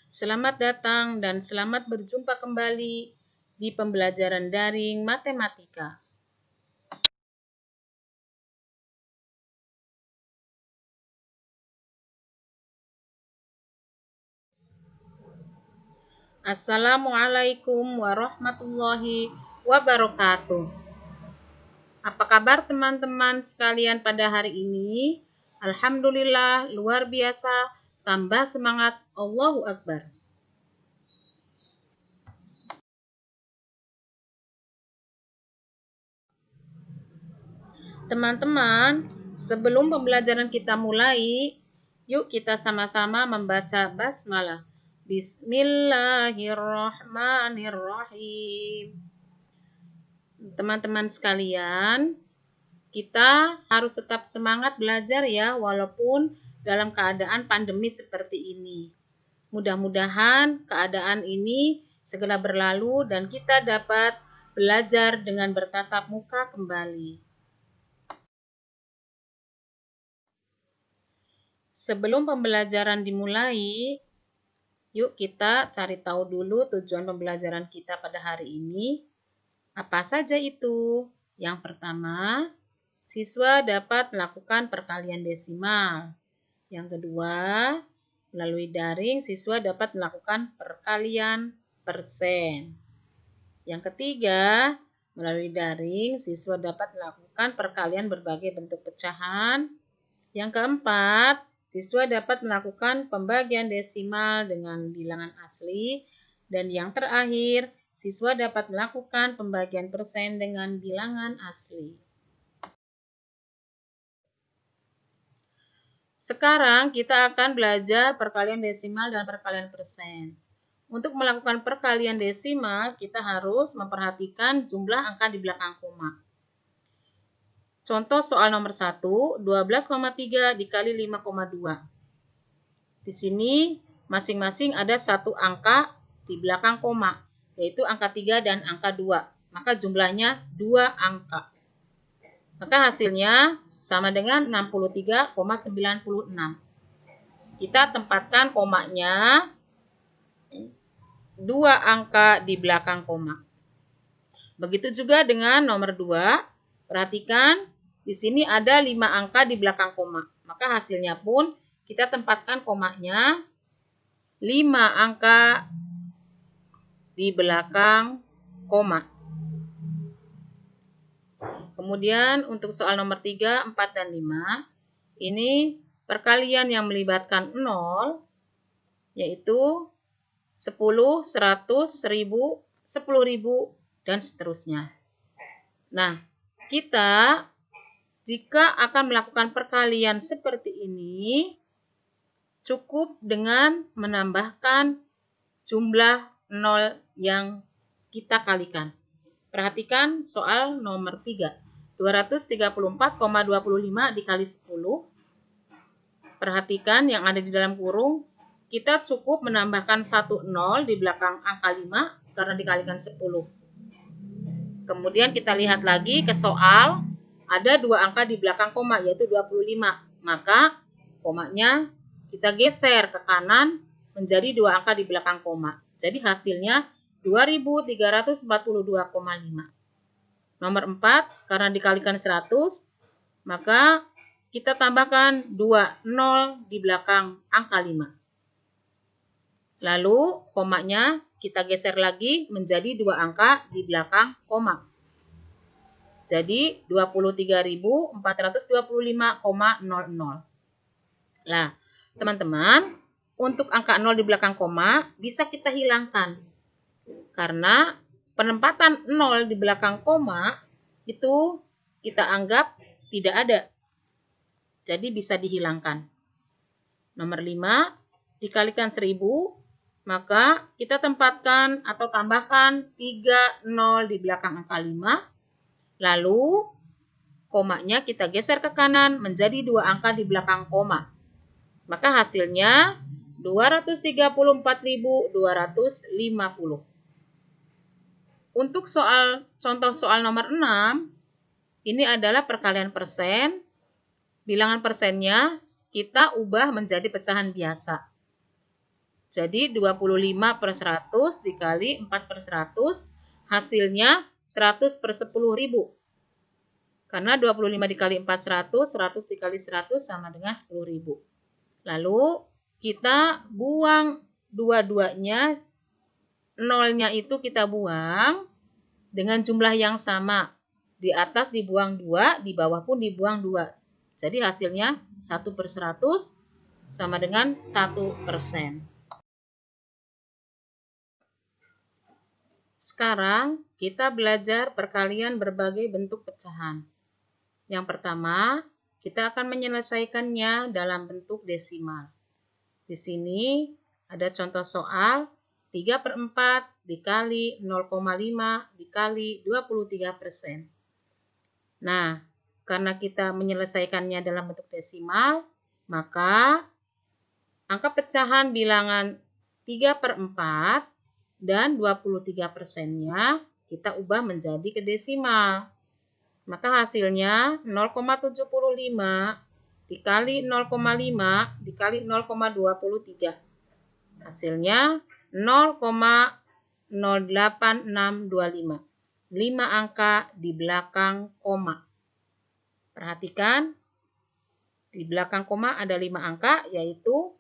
Selamat datang dan selamat berjumpa kembali di pembelajaran daring matematika. Assalamualaikum warahmatullahi wabarakatuh. Apa kabar teman-teman sekalian pada hari ini? Alhamdulillah, luar biasa, tambah semangat, Allahu Akbar. Teman-teman, sebelum pembelajaran kita mulai, yuk kita sama-sama membaca basmalah. Bismillahirrahmanirrahim. Teman-teman sekalian, kita harus tetap semangat belajar ya, walaupun dalam keadaan pandemi seperti ini. Mudah-mudahan keadaan ini segera berlalu dan kita dapat belajar dengan bertatap muka kembali. Sebelum pembelajaran dimulai, yuk kita cari tahu dulu tujuan pembelajaran kita pada hari ini. Apa saja itu? Yang pertama, siswa dapat melakukan perkalian desimal. Yang kedua, melalui daring siswa dapat melakukan perkalian persen. Yang ketiga, melalui daring siswa dapat melakukan perkalian berbagai bentuk pecahan. Yang keempat, siswa dapat melakukan pembagian desimal dengan bilangan asli. Dan yang terakhir, siswa dapat melakukan pembagian persen dengan bilangan asli. Sekarang kita akan belajar perkalian desimal dan perkalian persen. Untuk melakukan perkalian desimal, kita harus memperhatikan jumlah angka di belakang koma. Contoh soal nomor 1, 12,3 dikali 5,2. Di sini masing-masing ada satu angka di belakang koma, yaitu angka 3 dan angka 2. Maka jumlahnya 2 angka. Maka hasilnya sama dengan 63,96. Kita tempatkan komanya 2 angka di belakang koma. Begitu juga dengan nomor 2. Perhatikan, di sini ada 5 angka di belakang koma. Maka hasilnya pun kita tempatkan komanya 5 angka di belakang koma. Kemudian untuk soal nomor 3, 4, dan 5, ini perkalian yang melibatkan 0, yaitu 10, 100, 1000, 10.000, dan seterusnya. Nah, kita jika akan melakukan perkalian seperti ini, cukup dengan menambahkan jumlah 0 yang kita kalikan. Perhatikan soal nomor 3. 234,25 dikali 10. Perhatikan yang ada di dalam kurung. Kita cukup menambahkan 1 0 di belakang angka 5 karena dikalikan 10. Kemudian kita lihat lagi ke soal. Ada 2 angka di belakang koma, yaitu 25. Maka komanya kita geser ke kanan menjadi 2 angka di belakang koma. Jadi hasilnya 2342,5. Nomor 4, karena dikalikan 100, maka kita tambahkan 2 0 di belakang angka 5. Lalu komanya kita geser lagi menjadi 2 angka di belakang koma. Jadi 23.425,00. Nah, teman-teman, untuk angka 0 di belakang koma bisa kita hilangkan. Karena penempatan 0 di belakang koma itu kita anggap tidak ada. Jadi bisa dihilangkan. Nomor 5, dikalikan 1000, maka kita tempatkan atau tambahkan 3 0 di belakang angka 5. Lalu komanya kita geser ke kanan menjadi 2 angka di belakang koma. Maka hasilnya 234.250. Untuk contoh soal nomor 6, ini adalah perkalian persen. Bilangan persennya kita ubah menjadi pecahan biasa. Jadi 25/100 dikali 4/100 hasilnya 100/10.000. Karena 25 dikali 4 100, 100 dikali 100 sama dengan 10.000. Lalu kita buang dua-duanya, nolnya itu kita buang dengan jumlah yang sama. Di atas dibuang 2, di bawah pun dibuang 2. Jadi hasilnya 1/100 sama dengan 1%. Sekarang kita belajar perkalian berbagai bentuk pecahan. Yang pertama, kita akan menyelesaikannya dalam bentuk desimal. Di sini ada contoh soal 3/4 dikali 0,5 dikali 23%. Nah, karena kita menyelesaikannya dalam bentuk desimal, maka angka pecahan bilangan 3/4 dan 23%-nya kita ubah menjadi ke desimal. Maka hasilnya 0,75 dikali 0,5 dikali 0,23. Hasilnya 0,08625. 5 angka di belakang koma. Perhatikan, di belakang koma ada 5 angka, yaitu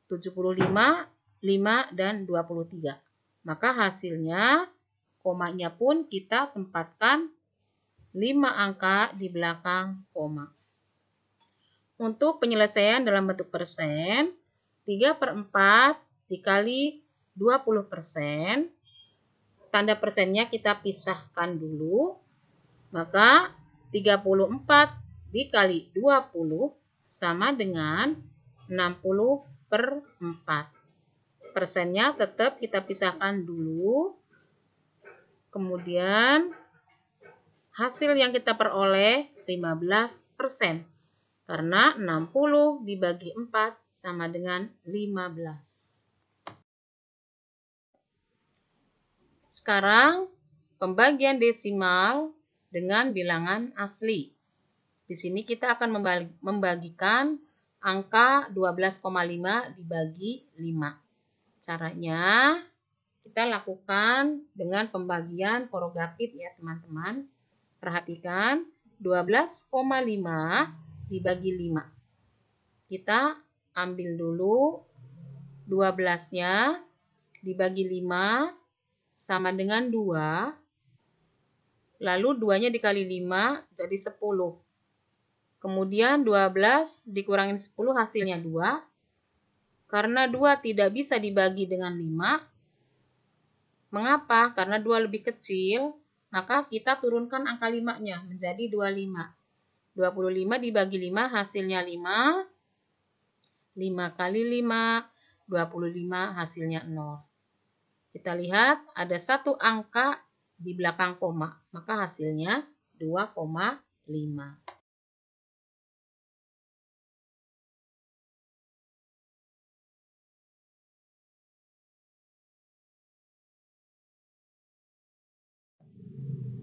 75, 5, dan 23. Maka hasilnya, komanya pun kita tempatkan 5 angka di belakang koma. Untuk penyelesaian dalam bentuk persen, 3/4 dikali 20%, tanda persennya kita pisahkan dulu, maka 34 dikali 20 sama dengan 60/4. Persennya tetap kita pisahkan dulu, kemudian hasil yang kita peroleh 15%, karena 60 dibagi 4 sama dengan 15. Sekarang pembagian desimal dengan bilangan asli. Di sini kita akan membagikan angka 12,5 dibagi 5. Caranya kita lakukan dengan pembagian porogapit ya teman-teman. Perhatikan 12,5 dibagi 5. Kita ambil dulu 12-nya dibagi 5 sama dengan 2. Lalu 2-nya dikali 5 jadi 10. Kemudian 12 dikurangin 10 hasilnya 2. Karena 2 tidak bisa dibagi dengan 5. Mengapa? Karena 2 lebih kecil, maka kita turunkan angka 5-nya menjadi 25. 25 dibagi 5 hasilnya 5. 5 kali 5, 25 hasilnya 0. Kita lihat ada satu angka di belakang koma, maka hasilnya 2,5.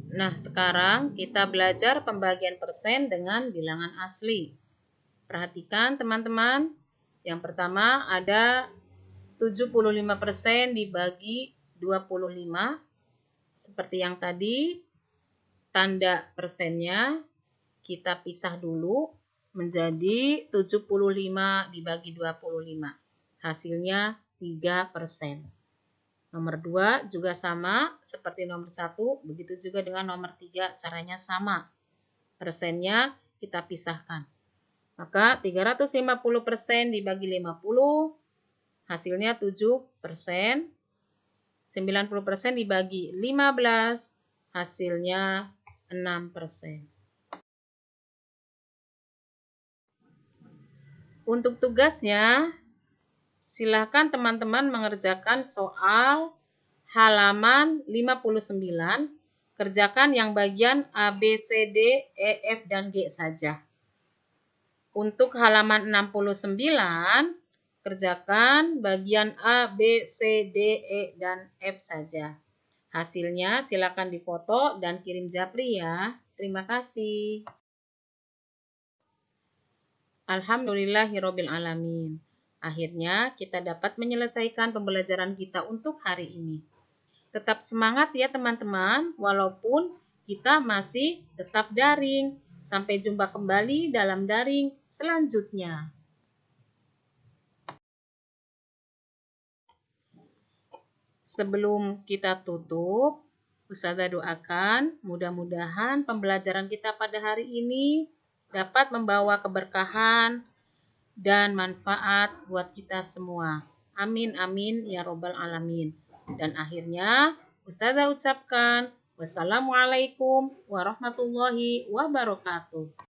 Nah, sekarang kita belajar pembagian persen dengan bilangan asli. Perhatikan teman-teman, yang pertama ada 75% dibagi 25. Seperti yang tadi, tanda persennya kita pisah dulu menjadi 75 dibagi 25. Hasilnya 3%. Nomor 2 juga sama seperti nomor 1, begitu juga dengan nomor 3, caranya sama. Persennya kita pisahkan. Maka 350% dibagi 50, hasilnya 7%. 90% dibagi 15, hasilnya 6%. Untuk tugasnya, silakan teman-teman mengerjakan soal halaman 59, kerjakan yang bagian A, B, C, D, E, F, dan G saja. Untuk halaman 69, kerjakan bagian A, B, C, D, E, dan F saja. Hasilnya silakan difoto dan kirim Japri ya. Terima kasih. Alhamdulillahirobbilalamin. Akhirnya kita dapat menyelesaikan pembelajaran kita untuk hari ini. Tetap semangat ya teman-teman, walaupun kita masih tetap daring. Sampai jumpa kembali dalam daring selanjutnya. Sebelum kita tutup, Ustazah doakan mudah-mudahan pembelajaran kita pada hari ini dapat membawa keberkahan dan manfaat buat kita semua. Amin amin ya robbal alamin. Dan akhirnya Ustazah ucapkan wassalamualaikum warahmatullahi wabarakatuh.